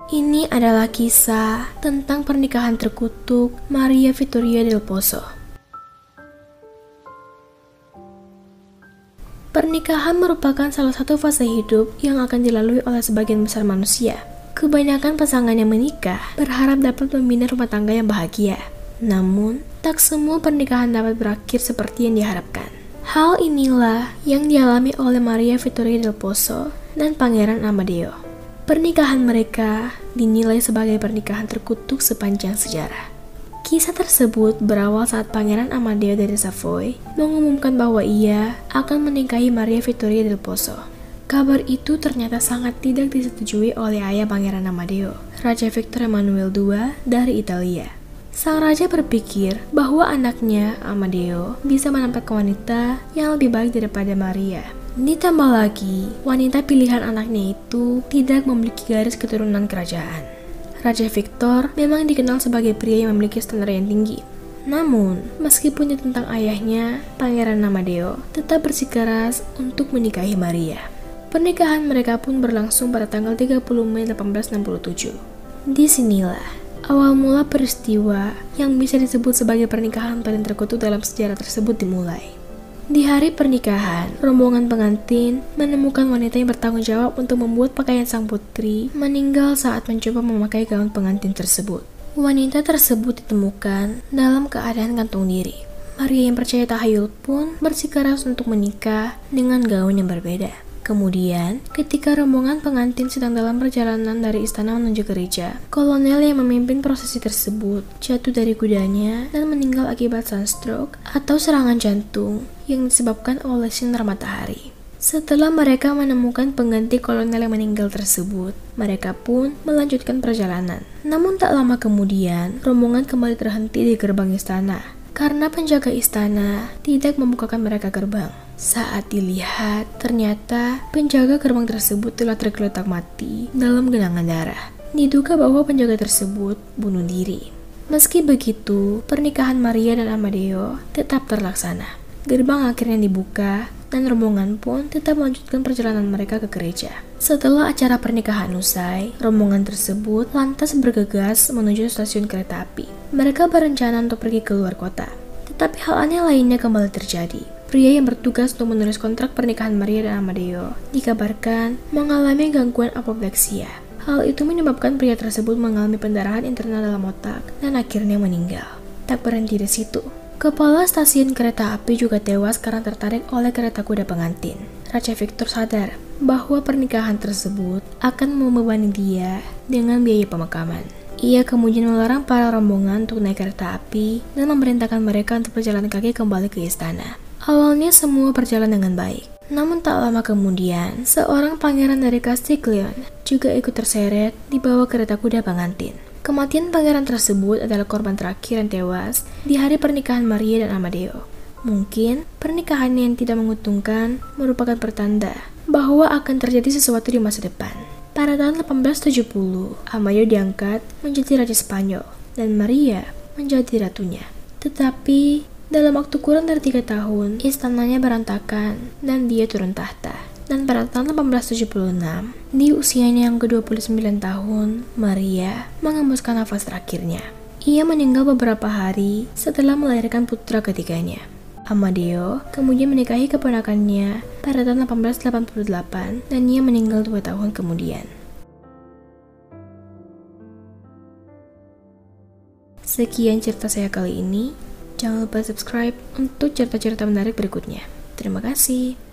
Ini adalah kisah tentang pernikahan terkutuk Maria Vittoria del Pozzo. Pernikahan merupakan salah satu fase hidup yang akan dilalui oleh sebagian besar manusia. Kebanyakan pasangan yang menikah berharap dapat membina rumah tangga yang bahagia. Namun, tak semua pernikahan dapat berakhir seperti yang diharapkan. Hal inilah yang dialami oleh Maria Vittoria del Pozzo dan Pangeran Amadeo. Pernikahan mereka dinilai sebagai pernikahan terkutuk sepanjang sejarah. Kisah tersebut berawal saat Pangeran Amadeo dari Savoy mengumumkan bahwa ia akan menikahi Maria Vittoria del Pozzo. Kabar itu ternyata sangat tidak disetujui oleh ayah Pangeran Amadeo, Raja Victor Emmanuel II dari Italia. Sang raja berpikir bahwa anaknya, Amadeo, bisa menempatkan wanita yang lebih baik daripada Maria. Ditambah lagi, wanita pilihan anaknya itu tidak memiliki garis keturunan kerajaan. Raja Victor memang dikenal sebagai pria yang memiliki standar yang tinggi. Namun, meskipun tentang ayahnya, Pangeran Amadeo tetap bersikeras untuk menikahi Maria. Pernikahan mereka pun berlangsung pada tanggal 30 Mei 1867. Disinilah awal mula peristiwa yang bisa disebut sebagai pernikahan paling terkutuk dalam sejarah tersebut dimulai. Di hari pernikahan, rombongan pengantin menemukan wanita yang bertanggung jawab untuk membuat pakaian sang putri meninggal saat mencoba memakai gaun pengantin tersebut. Wanita tersebut ditemukan dalam keadaan gantung diri. Maria yang percaya tahayul pun bersikeras untuk menikah dengan gaun yang berbeda. Kemudian, ketika rombongan pengantin sedang dalam perjalanan dari istana menuju gereja, kolonel yang memimpin prosesi tersebut jatuh dari kudanya dan meninggal akibat sunstroke atau serangan jantung yang disebabkan oleh sinar matahari. Setelah mereka menemukan pengganti kolonel yang meninggal tersebut, mereka pun melanjutkan perjalanan. Namun tak lama kemudian, rombongan kembali terhenti di gerbang istana karena penjaga istana tidak membukakan mereka gerbang. Saat dilihat, ternyata penjaga gerbang tersebut telah tergeletak mati dalam genangan darah. Diduga bahwa penjaga tersebut bunuh diri. Meski begitu, pernikahan Maria dan Amadeo tetap terlaksana. Gerbang akhirnya dibuka dan rombongan pun tetap melanjutkan perjalanan mereka ke gereja. Setelah acara pernikahan usai, rombongan tersebut lantas bergegas menuju stasiun kereta api. Mereka berencana untuk pergi ke luar kota. Tetapi hal aneh lainnya kembali terjadi. Pria yang bertugas untuk menulis kontrak pernikahan Maria dan Amadeo dikabarkan mengalami gangguan apopleksia. Hal itu menyebabkan pria tersebut mengalami pendarahan internal dalam otak dan akhirnya meninggal. Tak berhenti di situ. Kepala stasiun kereta api juga tewas karena tertarik oleh kereta kuda pengantin. Raja Victor sadar bahwa pernikahan tersebut akan membebani dia dengan biaya pemakaman. Ia kemudian melarang para rombongan untuk naik kereta api dan memerintahkan mereka untuk berjalan kaki kembali ke istana. Awalnya semua berjalan dengan baik. Namun tak lama kemudian, seorang pangeran dari Castiglione juga ikut terseret di bawah kereta kuda pengantin. Kematian pangeran tersebut adalah korban terakhir yang tewas di hari pernikahan Maria dan Amadeo. Mungkin pernikahan yang tidak menguntungkan merupakan pertanda bahwa akan terjadi sesuatu di masa depan. Pada tahun 1870, Amadeo diangkat menjadi raja Spanyol dan Maria menjadi ratunya. Tetapi dalam waktu kurang dari 3 tahun, istananya berantakan dan dia turun tahta. Dan pada tahun 1876, di usianya yang ke-29 tahun, Maria mengembuskan nafas terakhirnya. Ia meninggal beberapa hari setelah melahirkan putra ketiganya. Amadeo kemudian menikahi keponakannya pada tahun 1888 dan ia meninggal 2 tahun kemudian. Sekian cerita saya kali ini. Jangan lupa subscribe untuk cerita-cerita menarik berikutnya. Terima kasih.